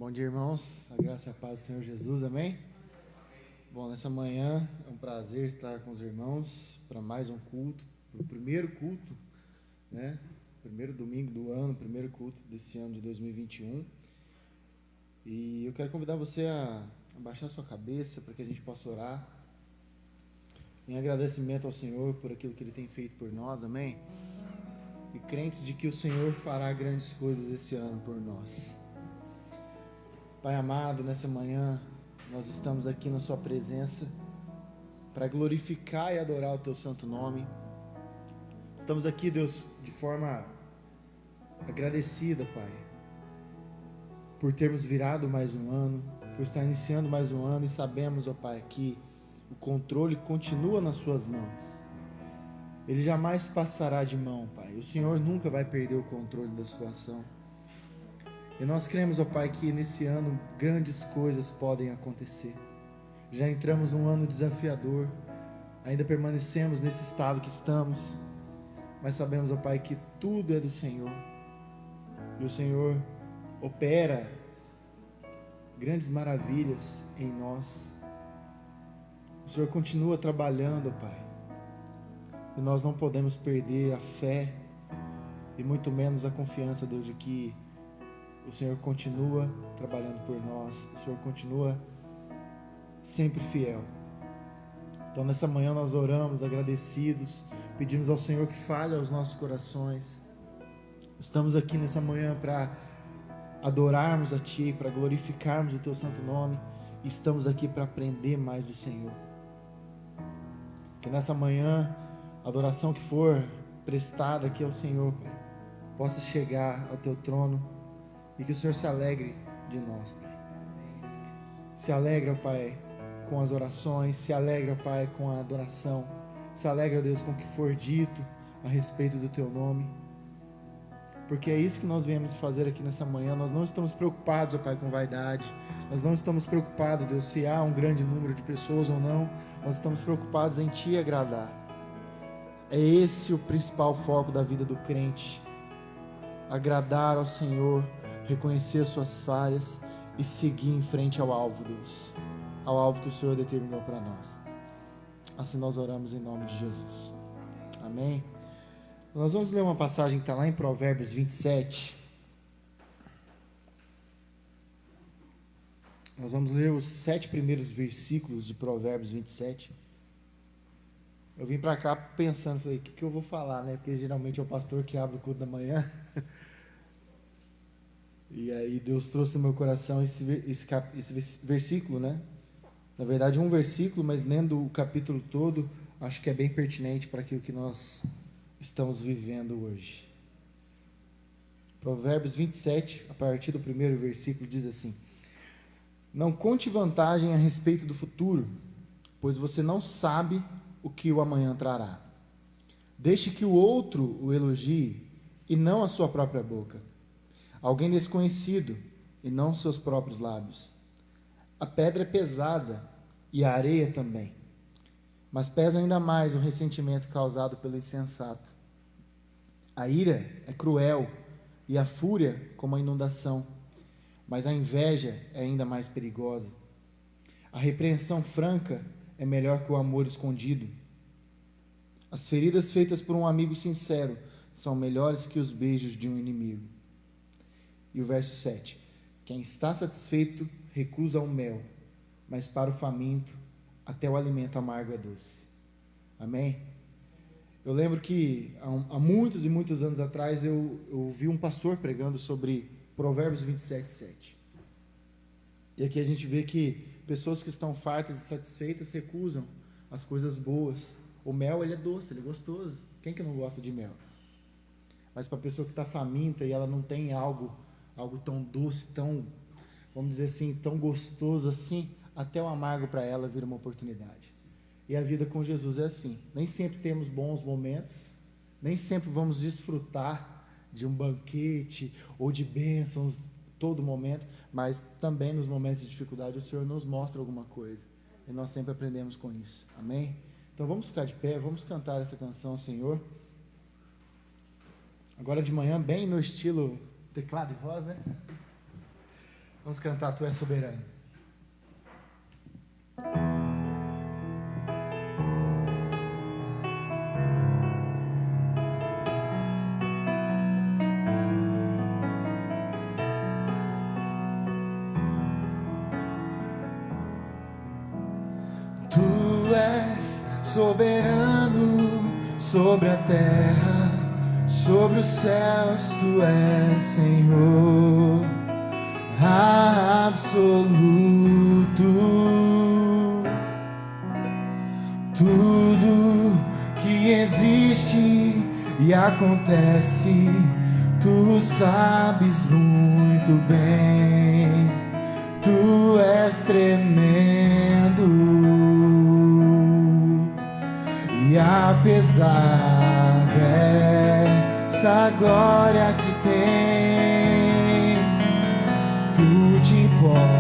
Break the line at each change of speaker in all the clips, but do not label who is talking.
Bom dia, irmãos. A graça e a paz do Senhor Jesus, amém? Bom, nessa manhã é um prazer estar com os irmãos para mais um culto, para o primeiro culto, né? Primeiro domingo do ano, primeiro culto desse ano de 2021. E eu quero convidar você a abaixar sua cabeça para que a gente possa orar em agradecimento ao Senhor por aquilo que Ele tem feito por nós, amém? E crentes de que o Senhor fará grandes coisas esse ano por nós. Pai amado, nessa manhã nós estamos aqui na sua presença para glorificar e adorar o teu santo nome. Estamos aqui, Deus, de forma agradecida, Pai, por termos virado mais um ano, por estar iniciando mais um ano, e sabemos, ó Pai, que o controle continua nas suas mãos. Ele jamais passará de mão, Pai. O Senhor nunca vai perder o controle da situação. E nós cremos, ó Pai, que nesse ano grandes coisas podem acontecer. Já entramos num ano desafiador, ainda permanecemos nesse estado que estamos, mas sabemos, ó Pai, que tudo é do Senhor. E o Senhor opera grandes maravilhas em nós. O Senhor continua trabalhando, ó Pai. E nós não podemos perder a fé e muito menos a confiança, Deus, de que o Senhor continua trabalhando por nós. O Senhor continua sempre fiel. Então nessa manhã nós oramos agradecidos, pedimos ao Senhor que fale aos nossos corações. Estamos aqui nessa manhã para adorarmos a Ti, para glorificarmos o Teu santo nome, e estamos aqui para aprender mais do Senhor. Que nessa manhã a adoração que for prestada aqui ao Senhor, Pai, possa chegar ao Teu trono e que o Senhor se alegre de nós, Pai. Se alegra, Pai, com as orações, se alegra, Pai, com a adoração, se alegra, Deus, com o que for dito a respeito do Teu nome, porque é isso que nós viemos fazer aqui nessa manhã. Nós não estamos preocupados, ó Pai, com vaidade, nós não estamos preocupados, Deus, se há um grande número de pessoas ou não, nós estamos preocupados em Te agradar. É esse o principal foco da vida do crente, agradar ao Senhor, reconhecer as suas falhas e seguir em frente ao alvo, Deus, ao alvo que o Senhor determinou para nós. Assim nós oramos em nome de Jesus, amém? Nós vamos ler uma passagem que está lá em Provérbios 27. Nós vamos ler os 7 primeiros versículos de Provérbios 27. Eu vim para cá pensando, falei, o que eu vou falar, né? Porque geralmente é o pastor que abre o culto da manhã. E aí Deus trouxe no meu coração esse versículo, né? Na verdade, um versículo, mas lendo o capítulo todo, acho que é bem pertinente para aquilo que nós estamos vivendo hoje. Provérbios 27, a partir do primeiro versículo, diz assim: Não conte vantagem a respeito do futuro, pois você não sabe o que o amanhã trará. Deixe que o outro o elogie, e não a sua própria boca. Alguém desconhecido, e não seus próprios lábios. A pedra é pesada, e a areia também, mas pesa ainda mais o ressentimento causado pelo insensato. A ira é cruel, e a fúria como a inundação, mas a inveja é ainda mais perigosa. A repreensão franca é melhor que o amor escondido. As feridas feitas por um amigo sincero são melhores que os beijos de um inimigo. E o verso 7: Quem está satisfeito recusa o mel, mas para o faminto até o alimento amargo é doce. Amém? Eu lembro que há muitos e muitos anos atrás eu ouvi um pastor pregando sobre Provérbios 27, 7. E aqui a gente vê que pessoas que estão fartas e satisfeitas recusam as coisas boas. O mel, ele é doce, ele é gostoso. Quem que não gosta de mel? Mas para a pessoa que está faminta e ela não tem algo tão doce, tão, vamos dizer assim, tão gostoso assim, até o amargo para ela vira uma oportunidade. E a vida com Jesus é assim. Nem sempre temos bons momentos, nem sempre vamos desfrutar de um banquete ou de bênçãos todo momento, mas também nos momentos de dificuldade o Senhor nos mostra alguma coisa. E nós sempre aprendemos com isso. Amém? Então vamos ficar de pé, vamos cantar essa canção, Senhor. Agora de manhã, bem no estilo teclado e voz, né? Vamos cantar Tu és soberano. Tu és soberano sobre a terra, sobre os céus, Tu és Senhor absoluto. Tudo que existe e acontece, Tu sabes muito bem. Tu és tremendo. E apesar dessa glória que tens, Tu te importas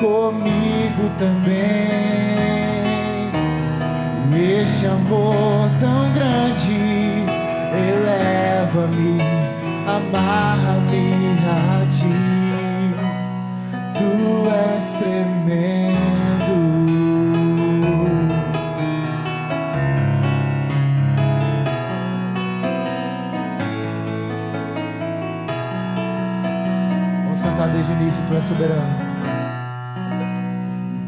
comigo também. E este amor tão grande eleva-me, amarra-me a Ti. Tu és tremendo. Vamos cantar desde o início. Tu és soberano.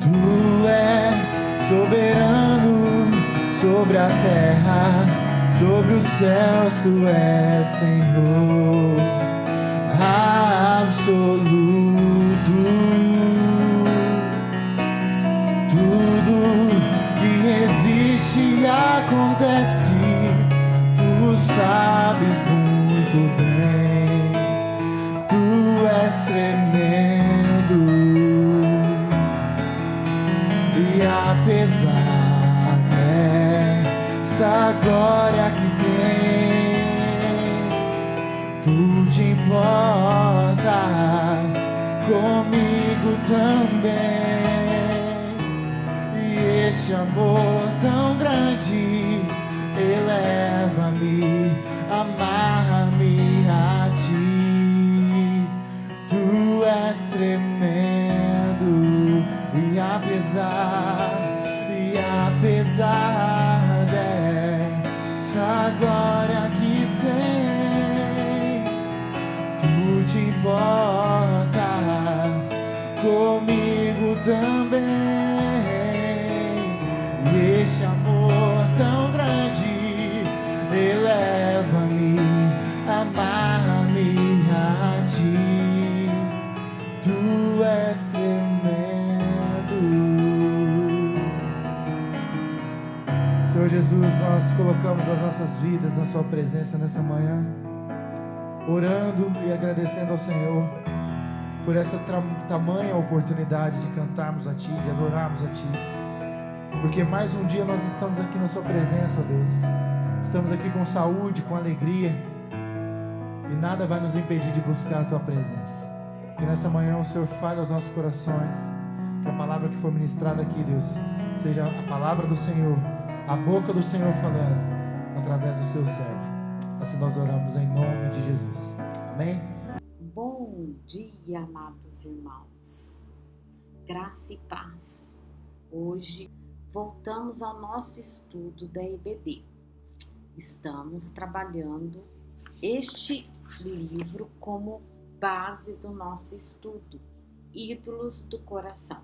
Tu és soberano sobre a terra, sobre os céus. Tu és Senhor absoluto. Tudo que existe e acontece, Tu sabes muito bem. Tu és tremendo. E apesar dessa glória que tens, Tu te importas comigo também. E este amor tão grande eleva-me, amarra-me a Ti. Tu és tremendo. E apesar dessa glória que tens, Tu te importas comigo também. E este amor tão grande eleva-me, amarra-me a Ti. Tu és tremendo. Senhor Jesus, nós colocamos as nossas vidas na Sua presença nessa manhã, orando e agradecendo ao Senhor por essa tamanha oportunidade de cantarmos a Ti, de adorarmos a Ti, porque mais um dia nós estamos aqui na Sua presença, ó Deus. Estamos aqui com saúde, com alegria, e nada vai nos impedir de buscar a Tua presença. Que nessa manhã o Senhor fale aos nossos corações, que a palavra que for ministrada aqui, Deus, seja a palavra do Senhor, a boca do Senhor falando através do Seu servo. Assim nós oramos em nome de Jesus. Amém?
Bom dia, amados irmãos. Graça e paz. Hoje voltamos ao nosso estudo da EBD. Estamos trabalhando este livro como base do nosso estudo, Ídolos do Coração.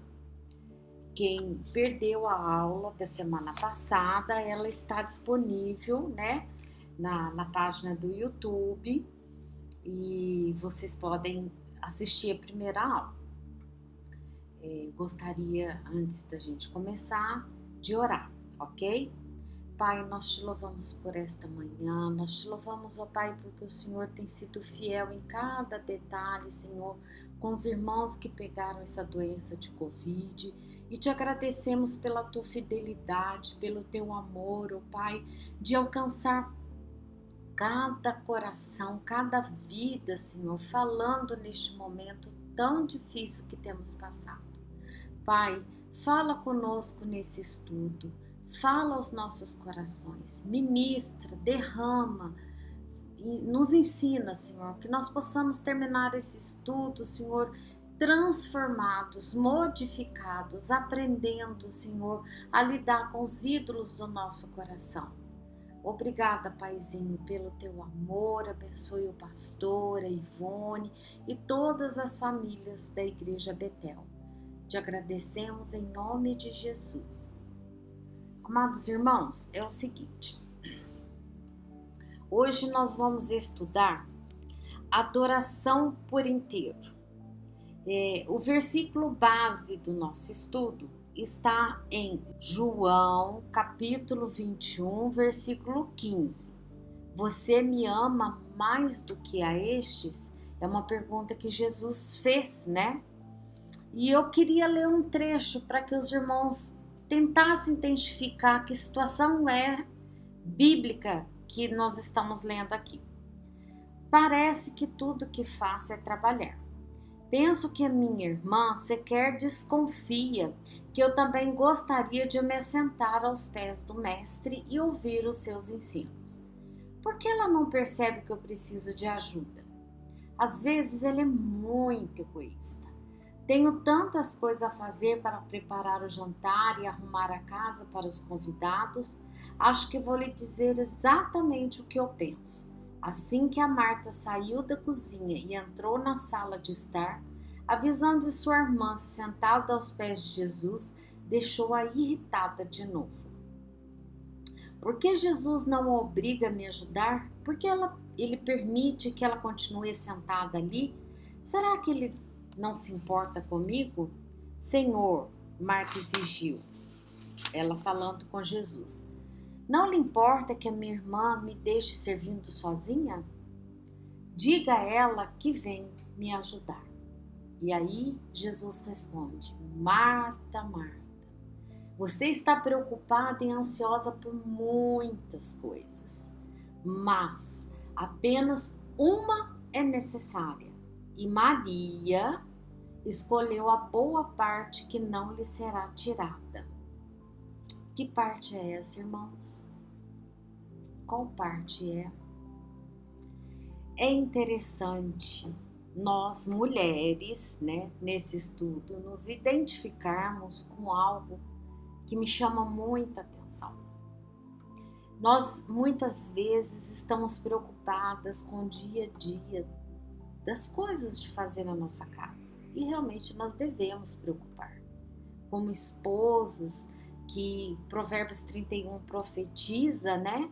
Quem perdeu a aula da semana passada, ela está disponível, né, na página do YouTube, e vocês podem assistir a primeira aula. Gostaria, antes da gente começar, de orar, ok? Pai, nós te louvamos por esta manhã, nós te louvamos, ó Pai, porque o Senhor tem sido fiel em cada detalhe, Senhor, com os irmãos que pegaram essa doença de Covid, e te agradecemos pela tua fidelidade, pelo teu amor, ó Pai, de alcançar cada coração, cada vida, Senhor, falando neste momento tão difícil que temos passado. Pai, fala conosco nesse estudo, fala aos nossos corações, ministra, derrama nos ensina, Senhor, que nós possamos terminar esse estudo, Senhor, transformados, modificados, aprendendo, Senhor, a lidar com os ídolos do nosso coração. Obrigada, Paizinho, pelo teu amor. Abençoe o pastor, a Ivone e todas as famílias da Igreja Betel. Te agradecemos em nome de Jesus. Amados irmãos, é o seguinte. Hoje nós vamos estudar adoração por inteiro. O versículo base do nosso estudo está em João, capítulo 21, versículo 15. Você me ama mais do que a estes? É uma pergunta que Jesus fez, né? E eu queria ler um trecho para que os irmãos tentassem identificar que situação é bíblica que nós estamos lendo aqui. Parece que tudo que faço é trabalhar. Penso que a minha irmã sequer desconfia que eu também gostaria de me sentar aos pés do mestre e ouvir os seus ensinos. Por que ela não percebe que eu preciso de ajuda? Às vezes ela é muito egoísta. Tenho tantas coisas a fazer para preparar o jantar e arrumar a casa para os convidados. Acho que vou lhe dizer exatamente o que eu penso. Assim que a Marta saiu da cozinha e entrou na sala de estar, a visão de sua irmã sentada aos pés de Jesus deixou-a irritada de novo. Por que Jesus não a obriga a me ajudar? Por que ele permite que ela continue sentada ali? Será que ele não se importa comigo? Senhor, Marta exigiu, ela falando com Jesus. Não lhe importa que a minha irmã me deixe servindo sozinha? Diga a ela que vem me ajudar. E aí Jesus responde: Marta, Marta, você está preocupada e ansiosa por muitas coisas, mas apenas uma é necessária. E Maria escolheu a boa parte que não lhe será tirada. Que parte é essa, irmãos? Qual parte é? É interessante nós, mulheres, né, nesse estudo, nos identificarmos com algo que me chama muita atenção. Nós, muitas vezes, estamos preocupadas com o dia a dia das coisas de fazer na nossa casa. E realmente nós devemos preocupar. Como esposas, que Provérbios 31 profetiza, né?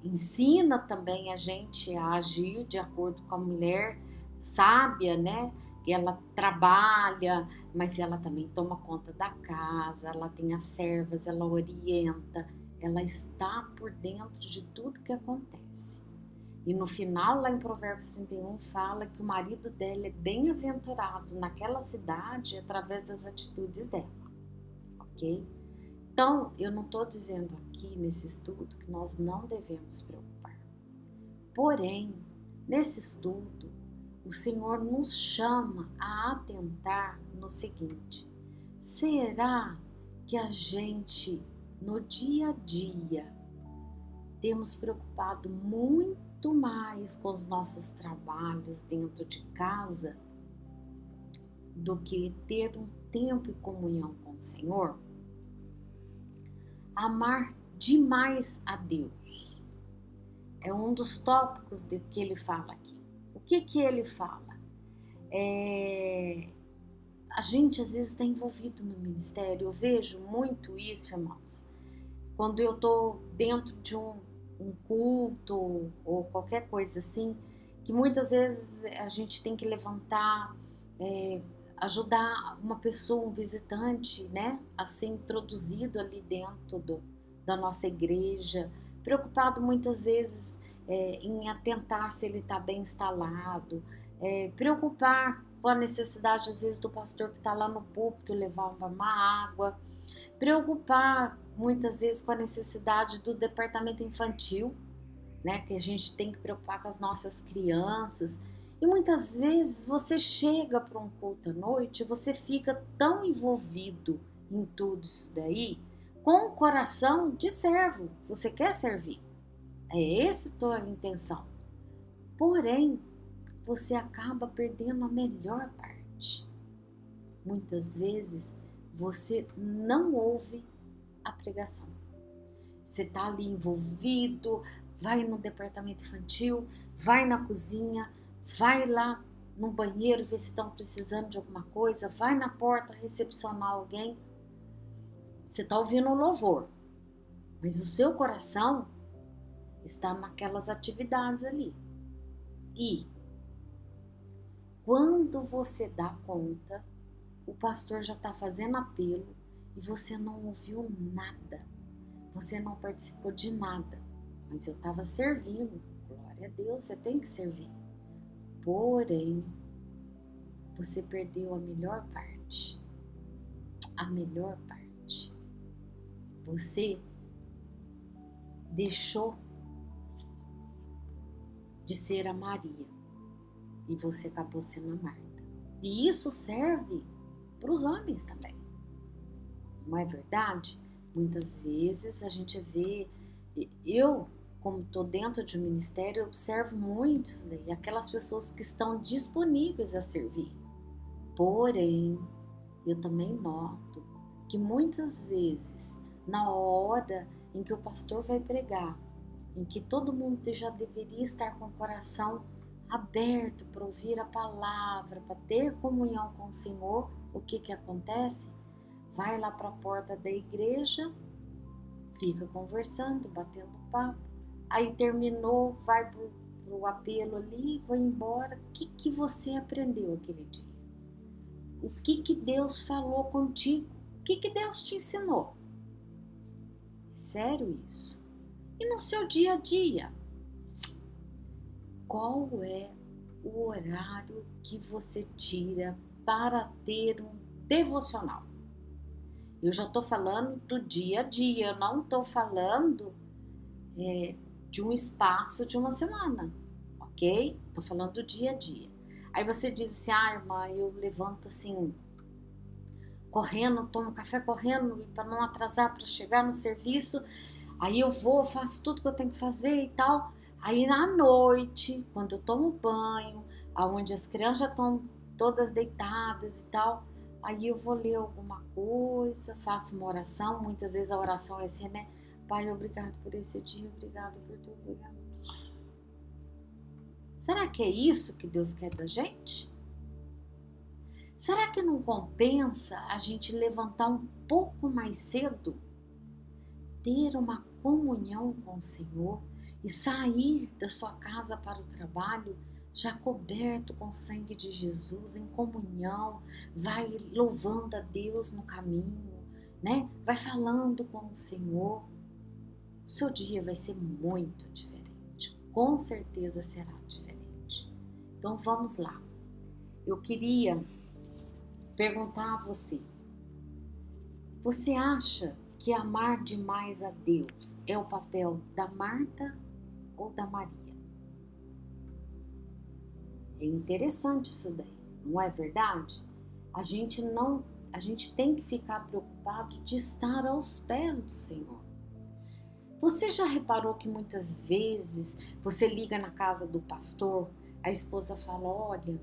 Ensina também a gente a agir de acordo com a mulher sábia, né? Que ela trabalha, mas ela também toma conta da casa, ela tem as servas, ela orienta, ela está por dentro de tudo que acontece. E no final, lá em Provérbios 31, fala que o marido dela é bem-aventurado naquela cidade através das atitudes dela, ok? Então, eu não estou dizendo aqui nesse estudo que nós não devemos preocupar. Porém, nesse estudo, o Senhor nos chama a atentar no seguinte: será que a gente, no dia a dia, temos preocupado muito mais com os nossos trabalhos dentro de casa do que ter um tempo e comunhão com o Senhor? Amar demais a Deus é um dos tópicos que ele fala aqui. O que ele fala? A gente às vezes está envolvido no ministério. Eu vejo muito isso, irmãos. Quando eu estou dentro de um culto ou qualquer coisa assim, que muitas vezes a gente tem que levantar, ajudar uma pessoa, um visitante, né, a ser introduzido ali dentro da nossa igreja, preocupado muitas vezes em atentar se ele está bem instalado, preocupar com a necessidade às vezes do pastor que está lá no púlpito levar uma água, preocupar muitas vezes com a necessidade do departamento infantil, né, que a gente tem que preocupar com as nossas crianças. E muitas vezes você chega para um culto à noite e você fica tão envolvido em tudo isso daí, com o coração de servo. Você quer servir. É essa a tua intenção. Porém, você acaba perdendo a melhor parte. Muitas vezes você não ouve a pregação. Você está ali envolvido, vai no departamento infantil, vai na cozinha, vai lá no banheiro ver se estão precisando de alguma coisa, vai na porta recepcionar alguém. Você está ouvindo o louvor, mas o seu coração está naquelas atividades ali. E quando você dá conta, o pastor já está fazendo apelo e você não ouviu nada. Você não participou de nada. Mas eu estava servindo. Glória a Deus, você tem que servir. Porém, você perdeu a melhor parte. A melhor parte. Você deixou de ser a Maria e você acabou sendo a Marta. E isso serve para os homens também. Não é verdade? Muitas vezes a gente vê, eu, como estou dentro de um ministério, observo muitos, né, aquelas pessoas que estão disponíveis a servir. Porém, eu também noto que muitas vezes, na hora em que o pastor vai pregar, em que todo mundo já deveria estar com o coração aberto para ouvir a palavra, para ter comunhão com o Senhor, o que acontece? Vai lá para a porta da igreja, fica conversando, batendo papo, aí terminou, vai para o apelo ali, vai embora. O que você aprendeu aquele dia? O que Deus falou contigo? O que Deus te ensinou? É sério isso? E no seu dia a dia? Qual é o horário que você tira para ter um devocional? Eu já estou falando do dia a dia, eu não estou falando de um espaço de uma semana, ok? Estou falando do dia a dia. Aí você diz assim, irmã, eu levanto assim, correndo, tomo café correndo para não atrasar para chegar no serviço, aí eu vou, faço tudo que eu tenho que fazer e tal. Aí à noite, quando eu tomo banho, onde as crianças já estão todas deitadas e tal, aí eu vou ler alguma coisa, faço uma oração, muitas vezes a oração é assim, né? Pai, obrigado por esse dia, obrigado por tudo, obrigado. Será que é isso que Deus quer da gente? Será que não compensa a gente levantar um pouco mais cedo, ter uma comunhão com o Senhor e sair da sua casa para o trabalho já coberto com o sangue de Jesus, em comunhão, vai louvando a Deus no caminho, né? Vai falando com o Senhor. O seu dia vai ser muito diferente, com certeza será diferente. Então vamos lá. Eu queria perguntar a você, você acha que amar demais a Deus é o papel da Marta ou da Maria? É interessante isso daí, não é verdade? A gente tem que ficar preocupado de estar aos pés do Senhor. Você já reparou que muitas vezes você liga na casa do pastor, a esposa fala, olha,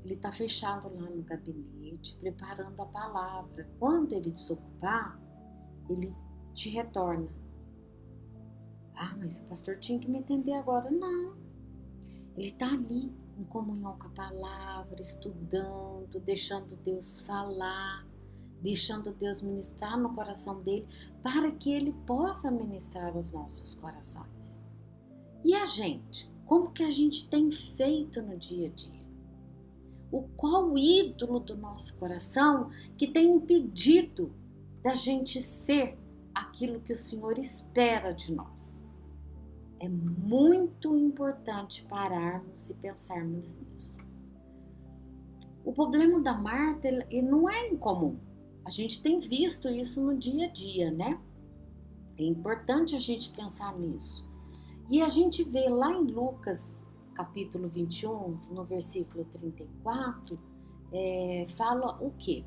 ele está fechado lá no gabinete, preparando a palavra. Quando ele desocupar, ele te retorna. Mas o pastor tinha que me atender agora. Não, ele está ali em comunhão com a palavra, estudando, deixando Deus falar, deixando Deus ministrar no coração dele, para que ele possa ministrar os nossos corações. E a gente? Como que a gente tem feito no dia a dia? Qual ídolo do nosso coração que tem impedido da gente ser aquilo que o Senhor espera de nós? É muito importante pararmos e pensarmos nisso. O problema da Marta ele não é incomum. A gente tem visto isso no dia a dia, né? É importante a gente pensar nisso. E a gente vê lá em Lucas, capítulo 21, no versículo 34, fala o quê?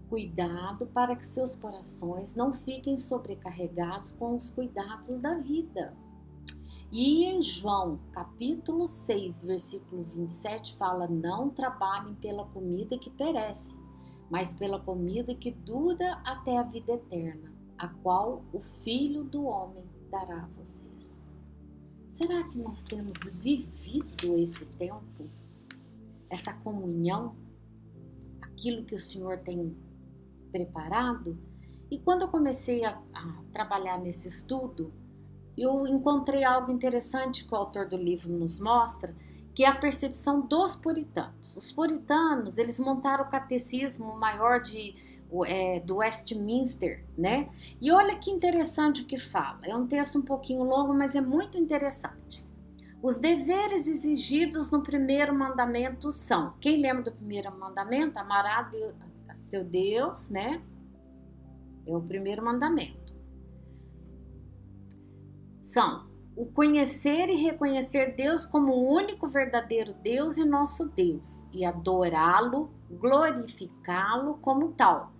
Cuidado para que seus corações não fiquem sobrecarregados com os cuidados da vida. E em João, capítulo 6, versículo 27, fala: não trabalhem pela comida que perece, mas pela comida que dura até a vida eterna, a qual o Filho do Homem dará a vocês. Será que nós temos vivido esse tempo, essa comunhão, aquilo que o Senhor tem preparado? E quando eu comecei a trabalhar nesse estudo, eu encontrei algo interessante que o autor do livro nos mostra, que é a percepção dos puritanos. Os puritanos, eles montaram o catecismo maior do Westminster, né? E olha que interessante o que fala. É um texto um pouquinho longo, mas é muito interessante. Os deveres exigidos no primeiro mandamento são: quem lembra do primeiro mandamento? Amará a teu Deus, né? É o primeiro mandamento. São o conhecer e reconhecer Deus como o único verdadeiro Deus e nosso Deus, e adorá-lo, glorificá-lo como tal,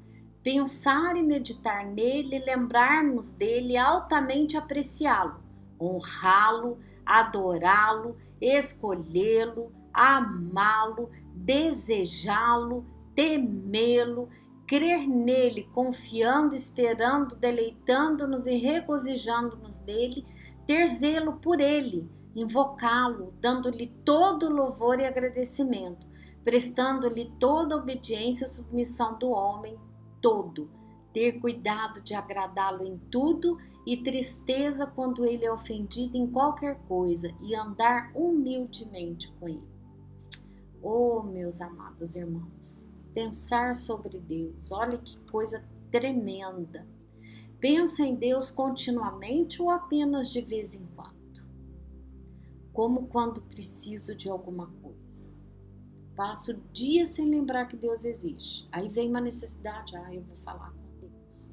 pensar e meditar nele, lembrar-nos dele, altamente apreciá-lo, honrá-lo, adorá-lo, escolhê-lo, amá-lo, desejá-lo, temê-lo, crer nele, confiando, esperando, deleitando-nos e regozijando-nos dele, ter zelo por ele, invocá-lo, dando-lhe todo louvor e agradecimento, prestando-lhe toda obediência e submissão do homem todo, ter cuidado de agradá-lo em tudo e tristeza quando ele é ofendido em qualquer coisa e andar humildemente com ele. Oh, meus amados irmãos, pensar sobre Deus, olha que coisa tremenda. Penso em Deus continuamente ou apenas de vez em quando? Como quando preciso de alguma coisa. Passo dias sem lembrar que Deus existe. Aí vem uma necessidade, eu vou falar com Deus.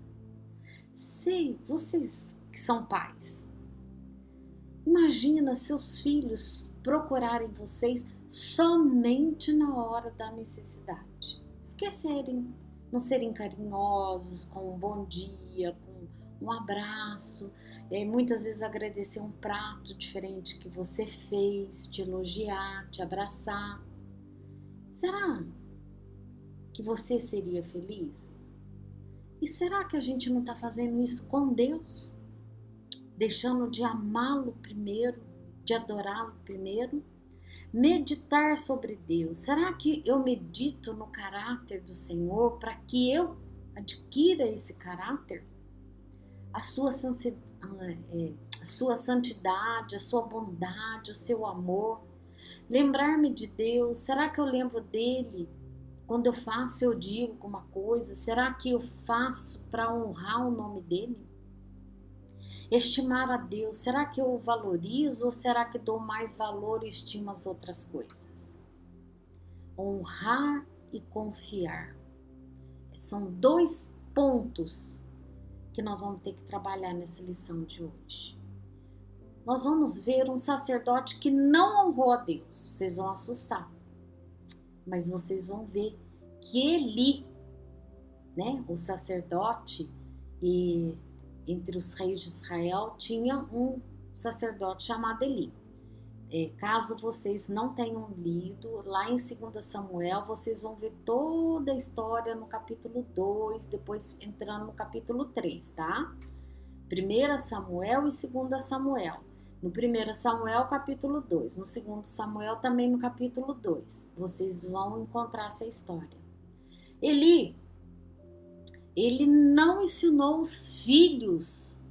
Sei, vocês que são pais, imagina seus filhos procurarem vocês somente na hora da necessidade. Esquecerem, não serem carinhosos com um bom dia, com um abraço, muitas vezes agradecer um prato diferente que você fez, te elogiar, te abraçar. Será que você seria feliz? E será que a gente não está fazendo isso com Deus? Deixando de amá-lo primeiro, de adorá-lo primeiro? Meditar sobre Deus. Será que eu medito no caráter do Senhor para que eu adquira esse caráter? A sua santidade, a sua bondade, o seu amor. Lembrar-me de Deus. Será que eu lembro dele quando eu faço, eu digo alguma coisa? Será que eu faço para honrar o nome dele? Estimar a Deus, será que eu o valorizo ou será que dou mais valor e estimo as outras coisas? Honrar e confiar. São dois pontos que nós vamos ter que trabalhar nessa lição de hoje. Nós vamos ver um sacerdote que não honrou a Deus. Vocês vão assustar. Mas vocês vão ver que Eli, né, o sacerdote, e entre os reis de Israel tinha um sacerdote chamado Eli. Caso vocês não tenham lido, lá em 2 Samuel, vocês vão ver toda a história no capítulo 2, depois entrando no capítulo 3, tá? 1 Samuel e 2 Samuel. No 1 Samuel, capítulo 2. No 2 Samuel, também no capítulo 2. Vocês vão encontrar essa história. Eli, ele não ensinou os filhos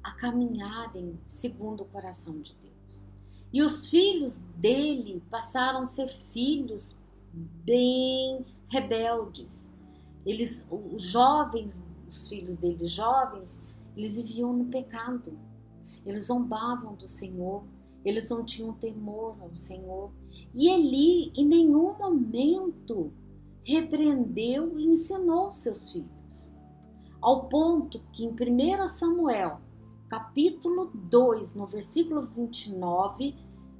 a caminharem segundo o coração de Deus. E os filhos dele passaram a ser filhos bem rebeldes. Os filhos dele jovens, eles viviam no pecado. Eles zombavam do Senhor, eles não tinham temor ao Senhor. E Eli, em nenhum momento, repreendeu e ensinou seus filhos. Ao ponto que em 1 Samuel, capítulo 2, no versículo 29,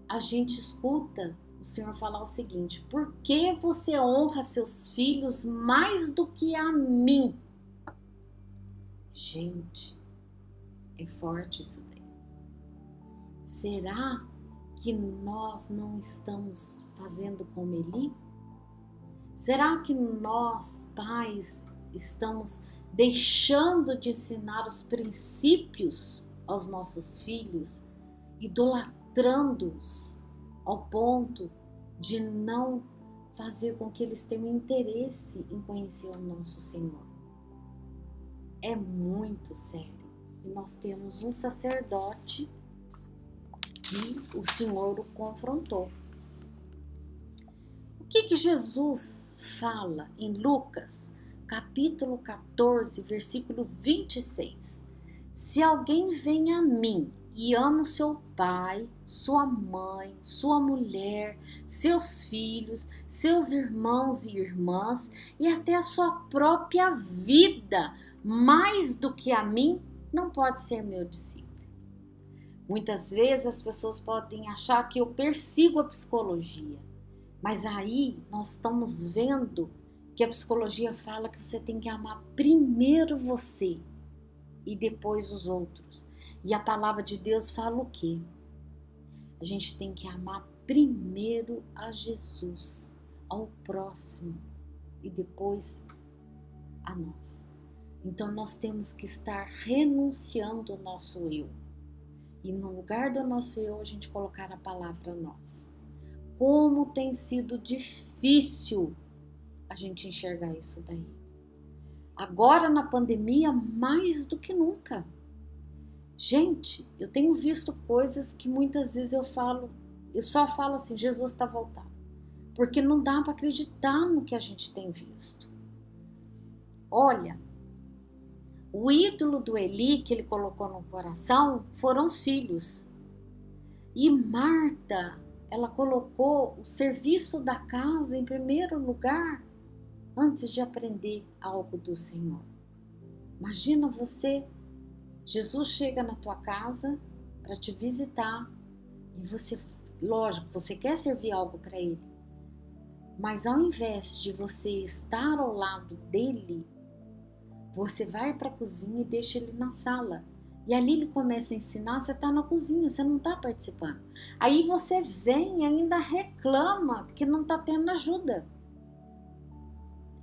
a gente escuta o Senhor falar o seguinte: por que você honra seus filhos mais do que a mim? Gente, é forte isso daí. Será que nós não estamos fazendo como Eli? Será que nós, pais, estamos deixando de ensinar os princípios aos nossos filhos, idolatrando-os ao ponto de não fazer com que eles tenham interesse em conhecer o nosso Senhor? É muito sério. E nós temos um sacerdote que o Senhor o confrontou. O que Jesus fala em Lucas, capítulo 14, versículo 26? Se alguém vem a mim e ama o seu pai, sua mãe, sua mulher, seus filhos, seus irmãos e irmãs e até a sua própria vida, mais do que a mim, não pode ser meu discípulo. Muitas vezes as pessoas podem achar que eu persigo a psicologia, mas aí nós estamos vendo que a psicologia fala que você tem que amar primeiro você e depois os outros. E a palavra de Deus fala o quê? A gente tem que amar primeiro a Jesus, ao próximo e depois a nós. Então nós temos que estar renunciando ao nosso eu. E no lugar do nosso eu, a gente colocar a palavra nós. Como tem sido difícil a gente enxergar isso daí. Agora na pandemia, mais do que nunca. Gente, eu tenho visto coisas que muitas vezes eu só falo assim, Jesus está voltando. Porque não dá para acreditar no que a gente tem visto. Olha, o ídolo do Eli que ele colocou no coração foram os filhos. E Marta, ela colocou o serviço da casa em primeiro lugar antes de aprender algo do Senhor. Imagina você, Jesus chega na tua casa para te visitar e você, lógico, você quer servir algo para ele, mas ao invés de você estar ao lado dele, você vai para a cozinha e deixa ele na sala. E ali ele começa a ensinar, você está na cozinha, você não está participando. Aí você vem e ainda reclama que não está tendo ajuda.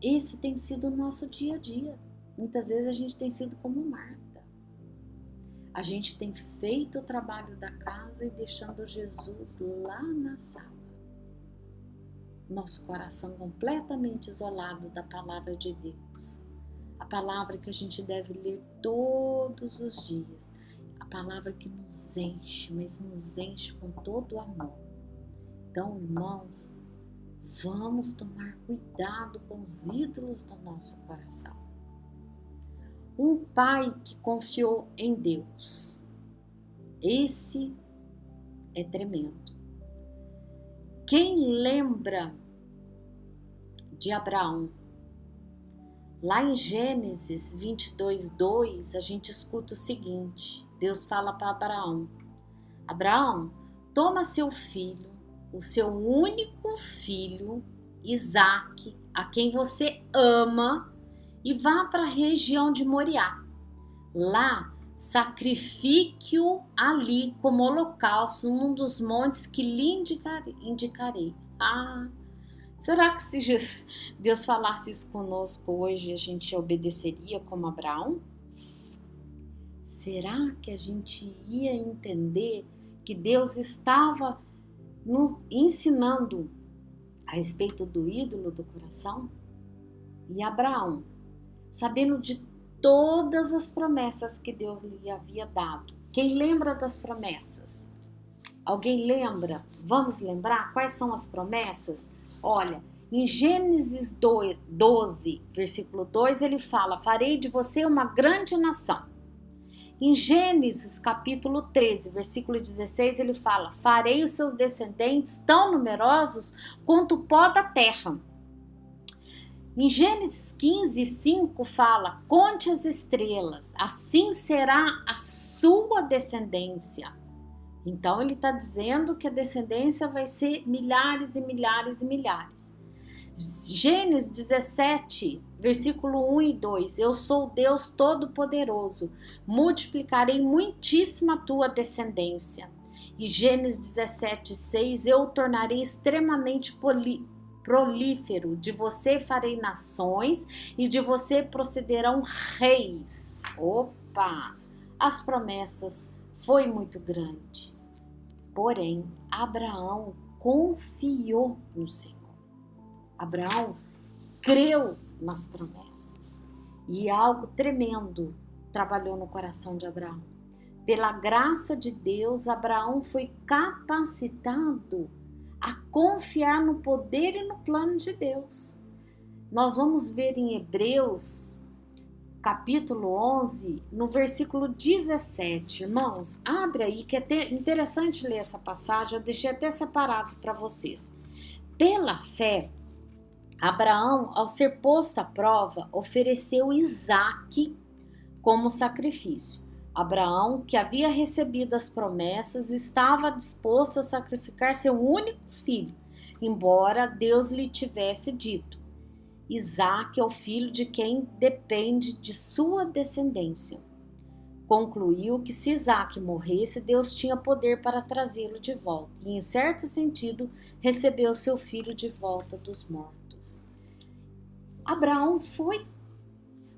Esse tem sido o nosso dia a dia. Muitas vezes a gente tem sido como Marta. A gente tem feito o trabalho da casa e deixando Jesus lá na sala. Nosso coração completamente isolado da palavra de Deus. A palavra que a gente deve ler todos os dias. A palavra que nos enche, mas nos enche com todo o amor. Então, irmãos, vamos tomar cuidado com os ídolos do nosso coração. Um pai que confiou em Deus. Esse é tremendo. Quem lembra de Abraão? Lá em Gênesis 22:2, a gente escuta o seguinte. Deus fala para Abraão. Abraão, toma seu filho, o seu único filho, Isaque, a quem você ama, e vá para a região de Moriá. Lá, sacrifique-o ali como holocausto num dos montes que lhe indicarei. Será que se Deus falasse isso conosco hoje, a gente obedeceria como Abraão? Será que a gente ia entender que Deus estava nos ensinando a respeito do ídolo do coração? E Abraão, sabendo de todas as promessas que Deus lhe havia dado. Quem lembra das promessas? Alguém lembra? Vamos lembrar quais são as promessas? Olha, em Gênesis 12, versículo 2, ele fala, farei de você uma grande nação. Em Gênesis capítulo 13, versículo 16, ele fala, farei os seus descendentes tão numerosos quanto o pó da terra. Em Gênesis 15, 5 fala, conte as estrelas, assim será a sua descendência. Então ele está dizendo que a descendência vai ser milhares e milhares e milhares. Gênesis 17, versículo 1 e 2, eu sou Deus Todo-Poderoso, multiplicarei muitíssimo a tua descendência. E Gênesis 17:6, eu o tornarei extremamente prolífero, de você farei nações e de você procederão reis. Opa! As promessas foi muito grande. Porém, Abraão confiou no Senhor. Abraão creu nas promessas. E algo tremendo trabalhou no coração de Abraão. Pela graça de Deus, Abraão foi capacitado a confiar no poder e no plano de Deus. Nós vamos ver em Hebreus, capítulo 11, no versículo 17. Irmãos, abre aí, que é interessante ler essa passagem, eu deixei até separado para vocês. Pela fé, Abraão, ao ser posto à prova, ofereceu Isaque como sacrifício. Abraão, que havia recebido as promessas, estava disposto a sacrificar seu único filho, embora Deus lhe tivesse dito: Isaque é o filho de quem depende de sua descendência. Concluiu que se Isaque morresse, Deus tinha poder para trazê-lo de volta, e em certo sentido recebeu seu filho de volta dos mortos. Abraão foi.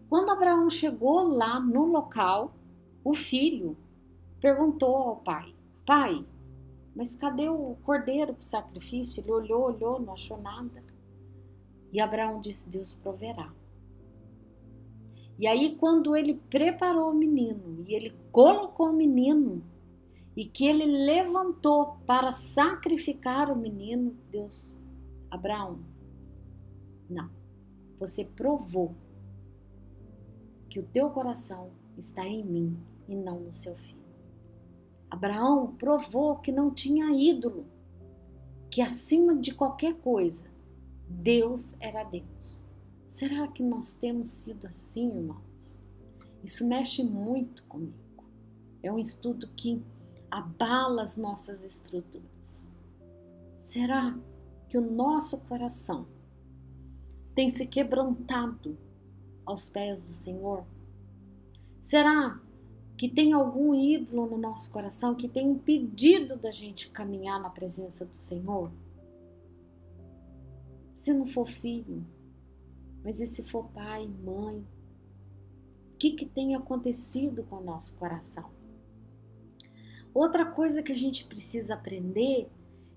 Quando Abraão chegou lá no local, o filho perguntou ao pai: Pai, mas cadê o cordeiro para o sacrifício? Ele olhou, não achou nada. E Abraão disse: Deus proverá. E aí, quando ele preparou o menino e ele colocou o menino e que ele levantou para sacrificar o menino, Deus: Abraão, não, você provou que o teu coração está em mim e não no seu filho. Abraão provou que não tinha ídolo, que acima de qualquer coisa, Deus era Deus. Será que nós temos sido assim, irmãos? Isso mexe muito comigo. É um estudo que abala as nossas estruturas. Será que o nosso coração tem se quebrantado aos pés do Senhor? Será que tem algum ídolo no nosso coração que tem impedido da gente caminhar na presença do Senhor? Se não for filho, mas e se for pai, mãe? O que tem acontecido com o nosso coração? Outra coisa que a gente precisa aprender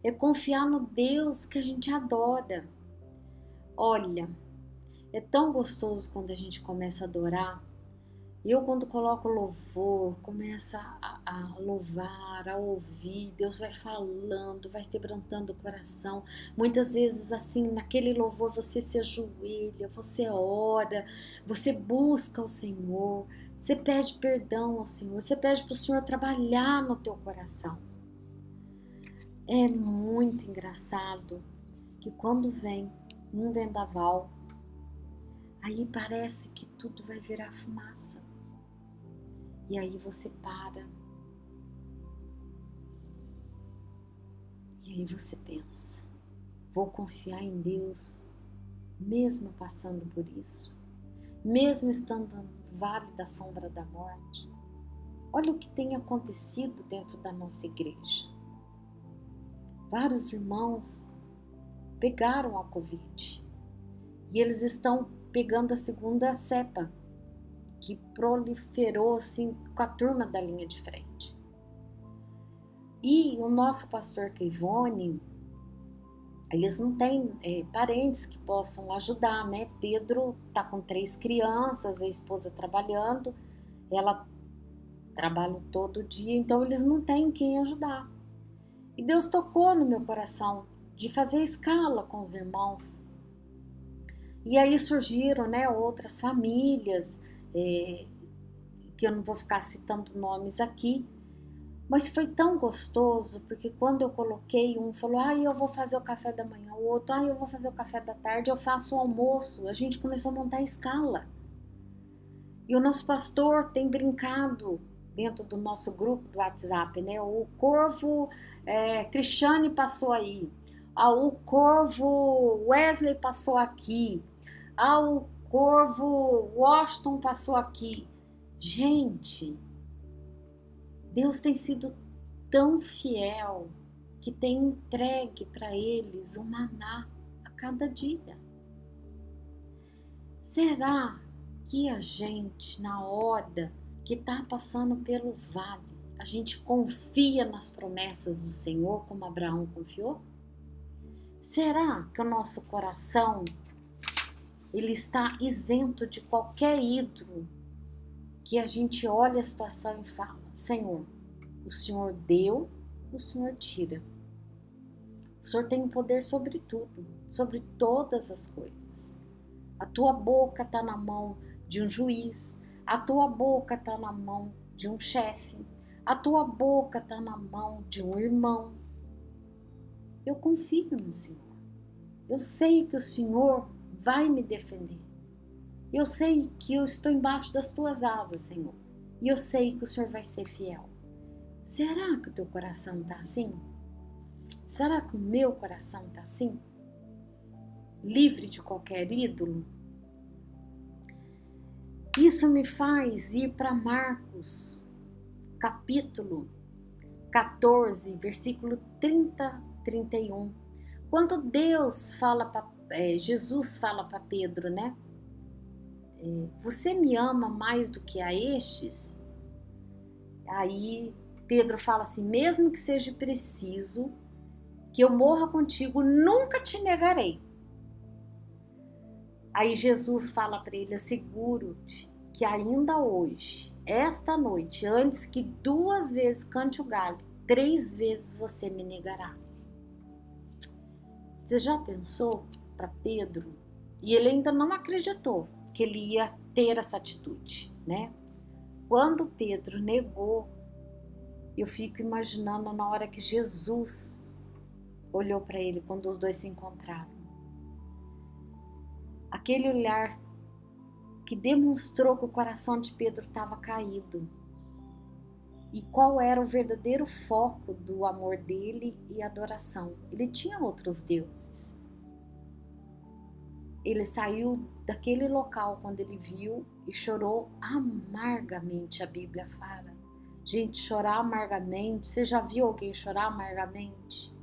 é confiar no Deus que a gente adora. Olha, é tão gostoso quando a gente começa a adorar. Eu, quando coloco louvor, começa a louvar, a ouvir, Deus vai falando, vai quebrantando o coração. Muitas vezes, assim, naquele louvor você se ajoelha, você ora, você busca o Senhor, você pede perdão ao Senhor, você pede para o Senhor trabalhar no teu coração. É muito engraçado que quando vem um vendaval, aí parece que tudo vai virar fumaça. E aí você para. E aí você pensa: vou confiar em Deus, mesmo passando por isso, mesmo estando no vale da sombra da morte. Olha o que tem acontecido dentro da nossa igreja. Vários irmãos pegaram a Covid e eles estão pegando a segunda cepa, que proliferou assim com a turma da linha de frente. E o nosso pastor Keivone, eles não têm parentes que possam ajudar, né? Pedro tá com 3 crianças, a esposa trabalhando, ela trabalha todo dia, então eles não têm quem ajudar. E Deus tocou no meu coração de fazer escala com os irmãos. E aí surgiram, né, outras famílias, que eu não vou ficar citando nomes aqui, mas foi tão gostoso, porque quando eu coloquei, um falou: eu vou fazer o café da manhã, o outro: eu vou fazer o café da tarde, eu faço o almoço. A gente começou a montar a escala. E o nosso pastor tem brincado dentro do nosso grupo do WhatsApp, né? O Corvo Cristiane passou aí, o Corvo Wesley passou aqui, o Corvo Washington passou aqui. Gente, Deus tem sido tão fiel que tem entregue para eles o maná a cada dia. Será que a gente, na hora que está passando pelo vale, a gente confia nas promessas do Senhor como Abraão confiou? Será que o nosso coração ele está isento de qualquer ídolo que a gente olha a situação e fala: Senhor, o Senhor deu, o Senhor tira. O Senhor tem o poder sobre tudo, sobre todas as coisas. A tua boca está na mão de um juiz, a tua boca está na mão de um chefe, a tua boca está na mão de um irmão. Eu confio no Senhor. Eu sei que o Senhor vai me defender. Eu sei que eu estou embaixo das tuas asas, Senhor. E eu sei que o Senhor vai ser fiel. Será que o teu coração está assim? Será que o meu coração está assim? Livre de qualquer ídolo? Isso me faz ir para Marcos, capítulo 14, versículo 30, 31. Quando Jesus fala para Pedro, né? Você me ama mais do que a estes? Aí Pedro fala assim: mesmo que seja preciso que eu morra contigo, nunca te negarei. Aí Jesus fala para ele: asseguro-te que ainda hoje, esta noite, antes que 2 vezes cante o galho, 3 vezes você me negará. Você já pensou para Pedro? E ele ainda não acreditou que ele ia ter essa atitude, né? Quando Pedro negou, eu fico imaginando na hora que Jesus olhou para ele, quando os dois se encontraram. Aquele olhar que demonstrou que o coração de Pedro estava caído. E qual era o verdadeiro foco do amor dele e adoração? Ele tinha outros deuses. Ele saiu daquele local quando ele viu e chorou amargamente, a Bíblia fala. Gente, chorar amargamente, você já viu alguém chorar amargamente?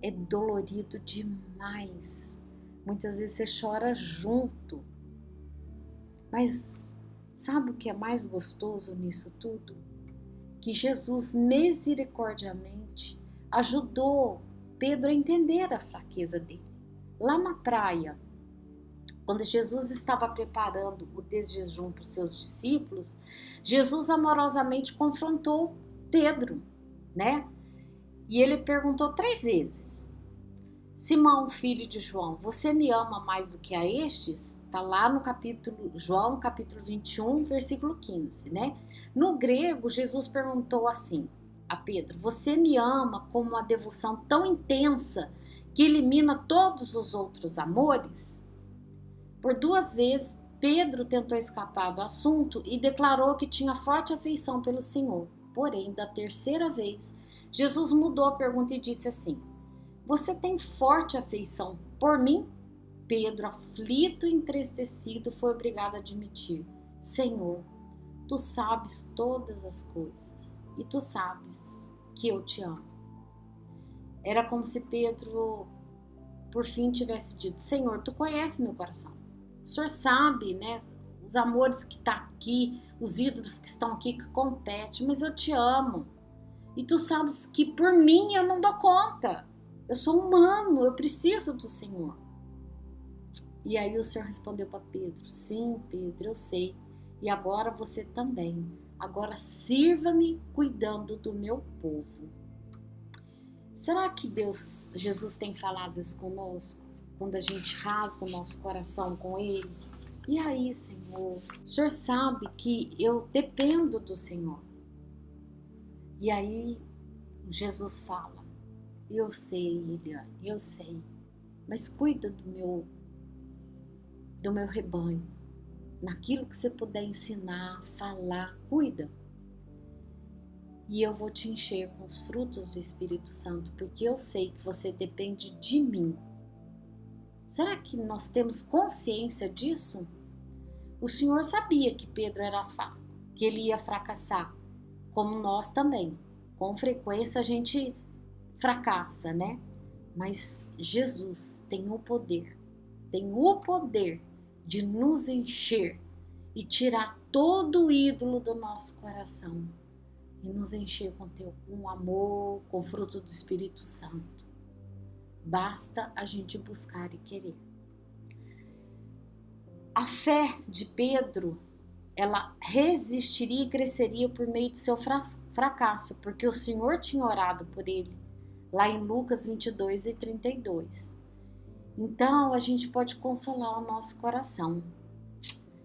É dolorido demais. Muitas vezes você chora junto. Mas sabe o que é mais gostoso nisso tudo? Que Jesus misericordiamente ajudou Pedro a entender a fraqueza dele. Lá na praia, quando Jesus estava preparando o desjejum para os seus discípulos, Jesus amorosamente confrontou Pedro, né? E ele perguntou 3 vezes: Simão, filho de João, você me ama mais do que a estes? Está lá no João, capítulo 21, versículo 15, né? No grego, Jesus perguntou assim a Pedro: você me ama com uma devoção tão intensa que elimina todos os outros amores? Por 2 vezes, Pedro tentou escapar do assunto e declarou que tinha forte afeição pelo Senhor. Porém, da 3ª vez, Jesus mudou a pergunta e disse assim: você tem forte afeição por mim? Pedro, aflito e entristecido, foi obrigado a admitir: Senhor, tu sabes todas as coisas e tu sabes que eu te amo. Era como se Pedro, por fim, tivesse dito: Senhor, tu conhece meu coração. O Senhor sabe, né, os amores que estão aqui, os ídolos que estão aqui que competem, mas eu te amo. E tu sabes que por mim eu não dou conta. Eu sou humano, eu preciso do Senhor. E aí o Senhor respondeu para Pedro: sim, Pedro, eu sei. E agora você também. Agora sirva-me cuidando do meu povo. Será que Jesus tem falado isso conosco? Quando a gente rasga o nosso coração com Ele? E aí, Senhor? O Senhor sabe que eu dependo do Senhor. E aí Jesus fala: eu sei, Eliane, eu sei. Mas cuida do meu rebanho. Naquilo que você puder ensinar, falar, cuida. E eu vou te encher com os frutos do Espírito Santo, porque eu sei que você depende de mim. Será que nós temos consciência disso? O Senhor sabia que Pedro era fraco, que ele ia fracassar, como nós também, Com frequência a gente fracassa, né? Mas Jesus tem o poder de nos encher e tirar todo o ídolo do nosso coração e nos encher com amor, com o fruto do Espírito Santo. Basta a gente buscar e querer. A fé de Pedro, ela resistiria e cresceria por meio de seu fracasso, porque o Senhor tinha orado por ele, lá em Lucas 22:32. Então, a gente pode consolar o nosso coração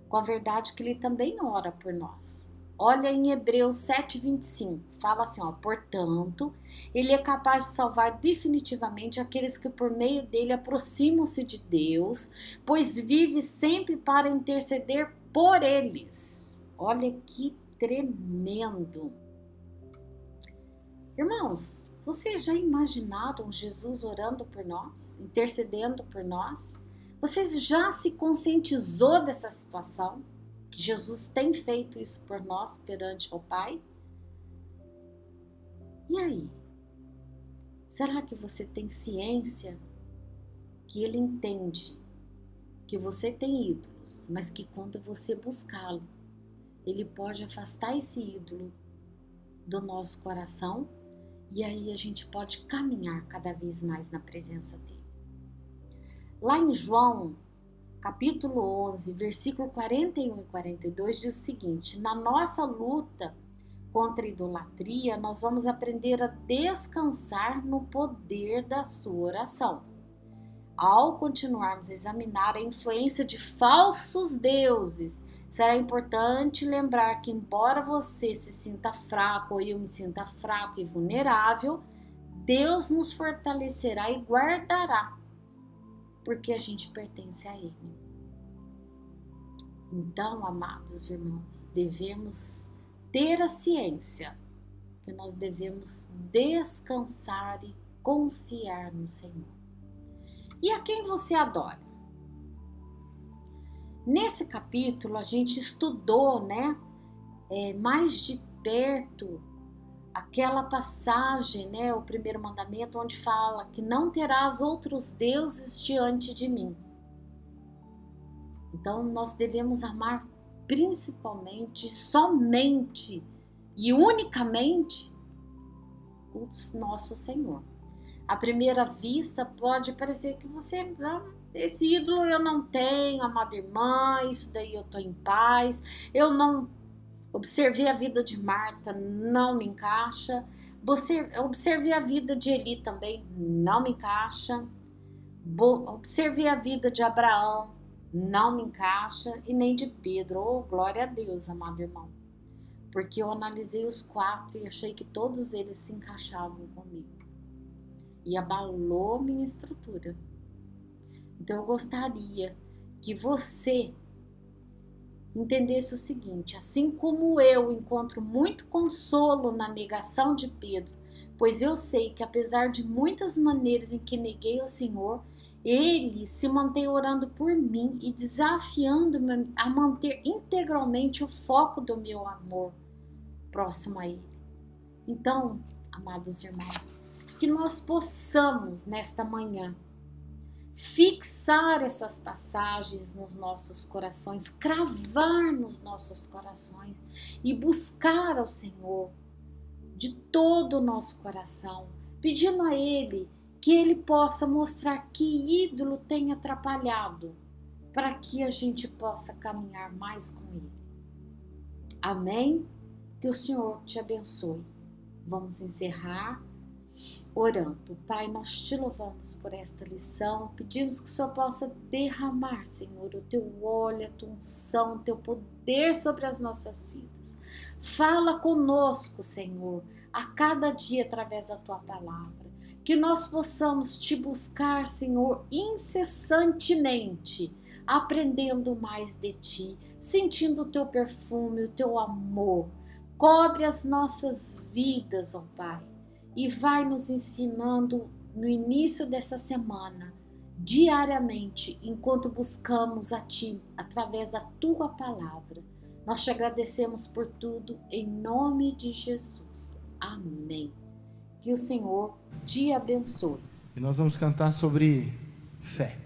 com a verdade que ele também ora por nós. Olha em Hebreus 7:25, fala assim, portanto, ele é capaz de salvar definitivamente aqueles que por meio dele aproximam-se de Deus, pois vive sempre para interceder por eles. Olha que tremendo. Irmãos, vocês já imaginaram Jesus orando por nós, intercedendo por nós? Vocês já se conscientizou dessa situação? Que Jesus tem feito isso por nós perante o Pai? E aí? Será que você tem ciência que Ele entende que você tem ídolos, mas que quando você buscá-lo, Ele pode afastar esse ídolo do nosso coração e aí a gente pode caminhar cada vez mais na presença dEle. Lá em João, capítulo 11, versículo 41 e 42 diz o seguinte: na nossa luta contra a idolatria, nós vamos aprender a descansar no poder da sua oração. Ao continuarmos a examinar a influência de falsos deuses, será importante lembrar que, embora você se sinta fraco ou eu me sinta fraco e vulnerável, Deus nos fortalecerá e guardará, porque a gente pertence a Ele. Então, amados irmãos, devemos ter a ciência que nós devemos descansar e confiar no Senhor. E a quem você adora? Nesse capítulo a gente estudou, mais de perto aquela passagem, o primeiro mandamento, onde fala que não terás outros deuses diante de mim. Então nós devemos amar principalmente, somente e unicamente o nosso Senhor. À primeira vista pode parecer que esse ídolo eu não tenho, amada irmã, isso daí eu estou em paz, eu não observei a vida de Marta, não me encaixa, observei a vida de Eli também, não me encaixa, observei a vida de Abraão, não me encaixa, e nem de Pedro. Oh, glória a Deus, amado irmão, porque eu analisei os 4 e achei que todos eles se encaixavam comigo. E abalou minha estrutura. Então eu gostaria que você entendesse o seguinte: assim como eu encontro muito consolo na negação de Pedro, pois eu sei que apesar de muitas maneiras em que neguei ao Senhor, Ele se mantém orando por mim e desafiando-me a manter integralmente o foco do meu amor próximo a Ele. Então, amados irmãos, que nós possamos nesta manhã fixar essas passagens nos nossos corações, cravar nos nossos corações e buscar ao Senhor de todo o nosso coração, pedindo a Ele que Ele possa mostrar que ídolo tem atrapalhado, para que a gente possa caminhar mais com Ele. Amém? Que o Senhor te abençoe. Vamos encerrar orando. Pai, nós te louvamos por esta lição, pedimos que o Senhor possa derramar, Senhor, o teu óleo, a tua unção, o teu poder sobre as nossas vidas. Fala conosco, Senhor, a cada dia através da tua palavra, que nós possamos te buscar, Senhor, incessantemente, aprendendo mais de ti, sentindo o teu perfume, o teu amor. Cobre as nossas vidas, ó Pai, e vai nos ensinando no início dessa semana, diariamente, enquanto buscamos a Ti, através da Tua Palavra. Nós te agradecemos por tudo, em nome de Jesus. Amém. Amém. Que o Senhor te abençoe.
E nós vamos cantar sobre fé.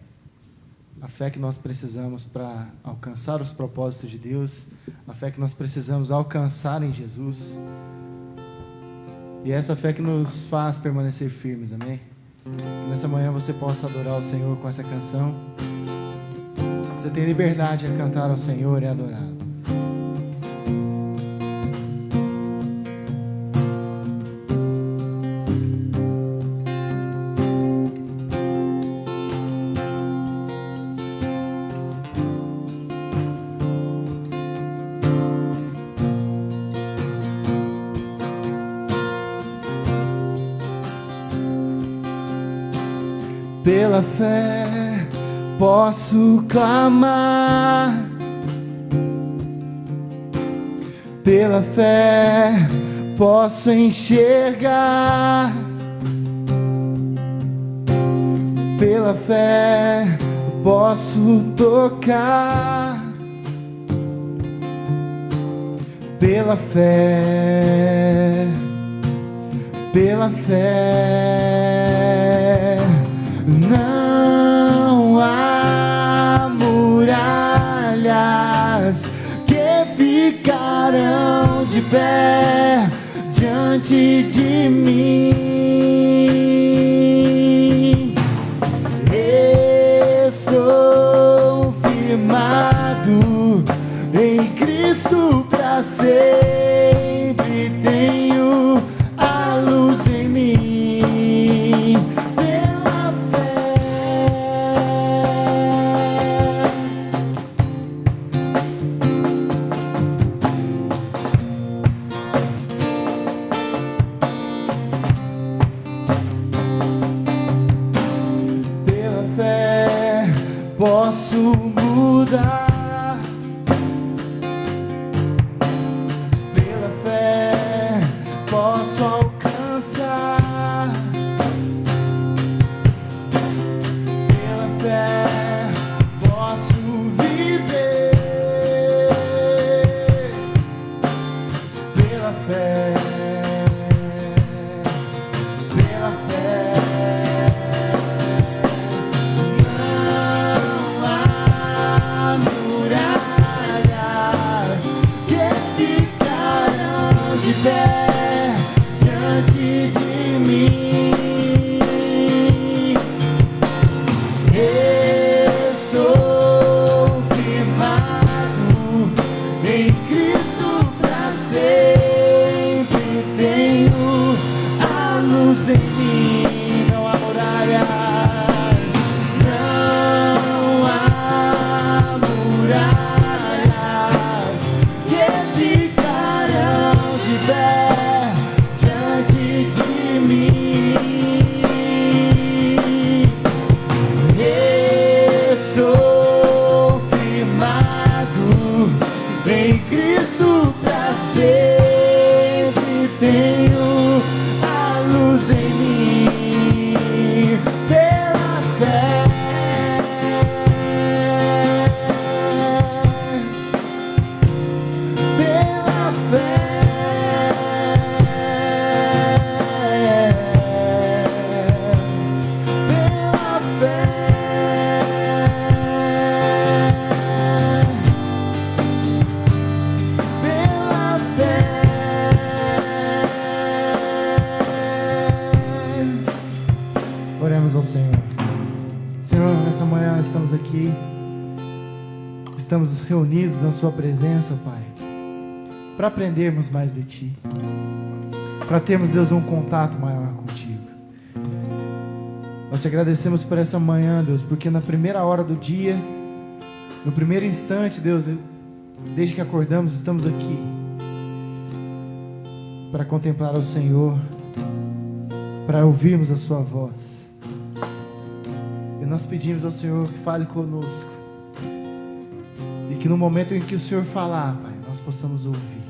A fé que nós precisamos para alcançar os propósitos de Deus. A fé que nós precisamos alcançar em Jesus. E é essa fé que nos faz permanecer firmes, amém? Que nessa manhã você possa adorar o Senhor com essa canção. Você tem liberdade a cantar ao Senhor e adorá-lo. Pela fé posso clamar, pela fé posso enxergar, pela fé posso tocar, pela fé, pela fé. Não há muralhas que ficarão de pé diante de mim. Estou firmado em Cristo para sempre. Tenho a luz em mim. Posso mudar, pela fé posso alcançar, pela fé posso viver, pela fé, pela fé. Pé diante de mim, estou firmado em Cristo para sempre. Tenho a luz em mim. Não há muralhas, não há muralhas que ficarão de pé diante de mim. Estou firmado em Cristo para sempre. Tenho a luz em mim. Pela fé, pela fé. Oremos ao Senhor. Senhor, nessa manhã estamos aqui, estamos reunidos na Sua presença, Pai, para aprendermos mais de Ti, para termos, Deus, um contato maior contigo. Nós te agradecemos por essa manhã, Deus, porque na primeira hora do dia, no primeiro instante, Deus, desde que acordamos, estamos aqui para contemplar o Senhor, para ouvirmos a Sua voz. E nós pedimos ao Senhor que fale conosco, e que no momento em que o Senhor falar, Pai, nós possamos ouvir,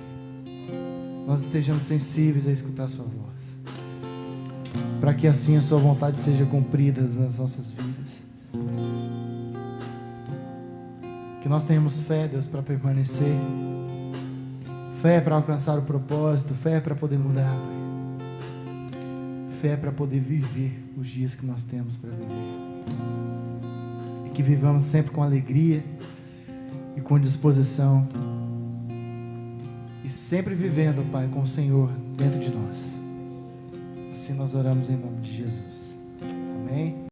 nós estejamos sensíveis a escutar a Sua voz, para que assim a Sua vontade seja cumprida nas nossas vidas. Que nós tenhamos fé, Deus, para permanecer, fé para alcançar o propósito, fé para poder mudar, Pai. fé para poder viver os dias que nós temos para viver. E que vivamos sempre com alegria e com disposição. E sempre vivendo, Pai, com o Senhor dentro de nós. Assim nós oramos em nome de Jesus. Amém.